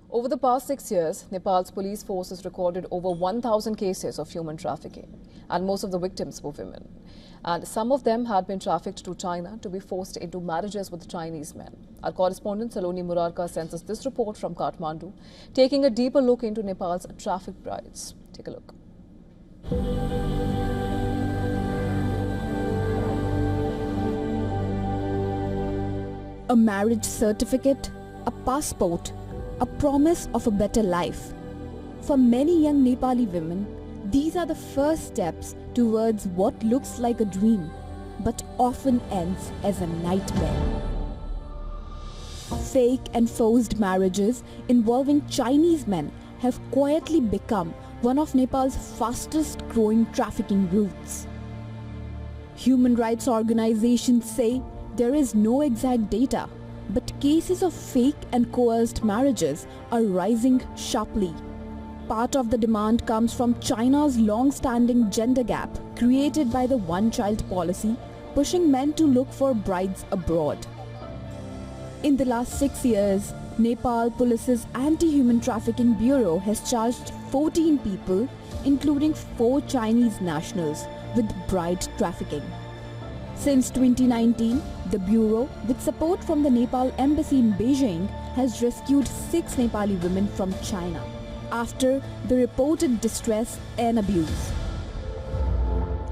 Over the past 6 years, Nepal's police force has recorded over 1,000 cases of human trafficking, and most of the victims were women. And some of them had been trafficked to China to be forced into marriages with Chinese men. Our correspondent Saloni Murarka sends us this report from Kathmandu, taking a deeper look into Nepal's trafficked brides. Take a look. A marriage certificate, a passport, a promise of a better life. For many young Nepali women, these are the first steps towards what looks like a dream, but often ends as a nightmare. Fake and forced marriages involving Chinese men have quietly become one of Nepal's fastest growing trafficking routes. Human rights organizations say there is no exact data, but cases of fake and coerced marriages are rising sharply. Part of the demand comes from China's long-standing gender gap created by the one-child policy, pushing men to look for brides abroad. In the last 6 years, Nepal Police's Anti-Human Trafficking Bureau has charged 14 people, including 4 Chinese nationals, with bride trafficking. Since 2019, the Bureau, with support from the Nepal Embassy in Beijing, has rescued 6 Nepali women from China after the reported distress and abuse.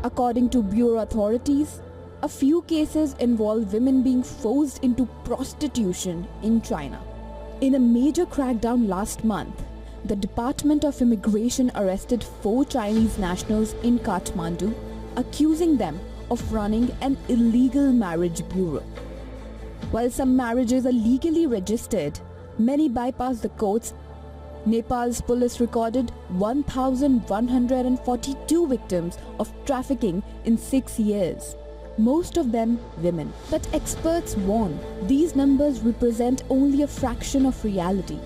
According to Bureau authorities, a few cases involve women being forced into prostitution in China. In a major crackdown last month, the Department of Immigration arrested 4 Chinese nationals in Kathmandu, accusing them of running an illegal marriage bureau. While some marriages are legally registered, many bypass the courts. Nepal's police recorded 1,142 victims of trafficking in 6 years, most of them women. But experts warn these numbers represent only a fraction of reality.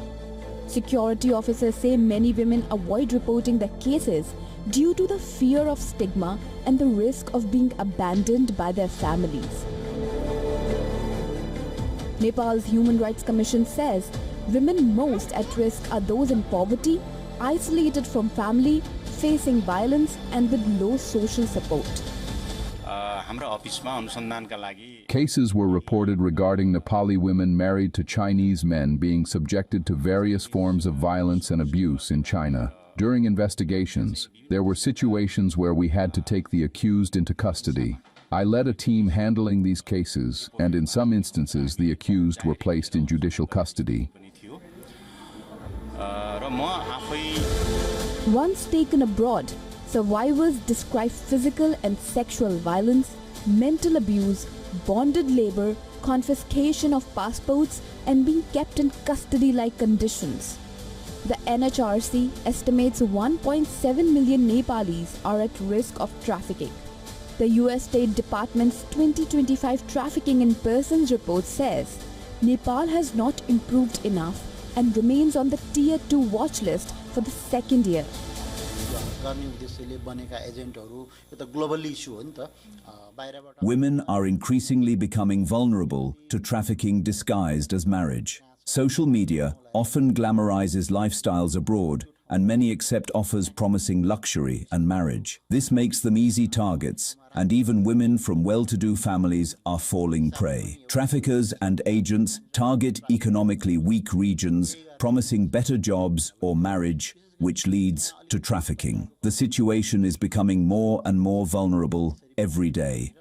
Security officers say many women avoid reporting their cases due to the fear of stigma and the risk of being abandoned by their families. Nepal's Human Rights Commission says women most at risk are those in poverty, isolated from family, facing violence, and with low social support. Cases were reported regarding Nepali women married to Chinese men being subjected to various forms of violence and abuse in China. During investigations, there were situations where we had to take the accused into custody. I led a team handling these cases, and in some instances, the accused were placed in judicial custody. Once taken abroad, survivors describe physical and sexual violence, mental abuse, bonded labor, confiscation of passports, and being kept in custody-like conditions. The NHRC estimates 1.7 million Nepalis are at risk of trafficking. The US State Department's 2025 Trafficking in Persons report says Nepal has not improved enough and remains on the Tier 2 watch list for the second year. Women are increasingly becoming vulnerable to trafficking disguised as marriage. Social media often glamorizes lifestyles abroad, and many accept offers promising luxury and marriage. This makes them easy targets, and even women from well-to-do families are falling prey. Traffickers and agents target economically weak regions, promising better jobs or marriage, which leads to trafficking. The situation is becoming more and more vulnerable every day.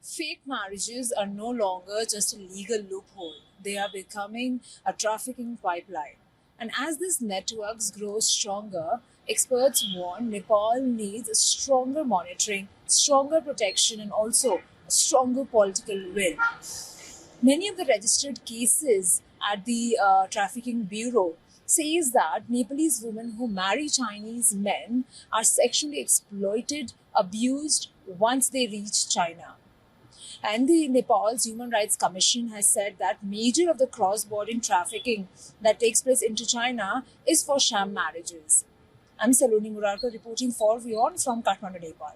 Fake marriages are no longer just a legal loophole. They are becoming a trafficking pipeline. And as these networks grow stronger, experts warn Nepal needs stronger monitoring, stronger protection, and also a stronger political will. Many of the registered cases at the Trafficking Bureau says that Nepalese women who marry Chinese men are sexually exploited, abused once they reach China. And the Nepal's Human Rights Commission has said that major of the cross-border trafficking that takes place into China is for sham marriages. I'm Saloni Murarka reporting for WION from Kathmandu, Nepal.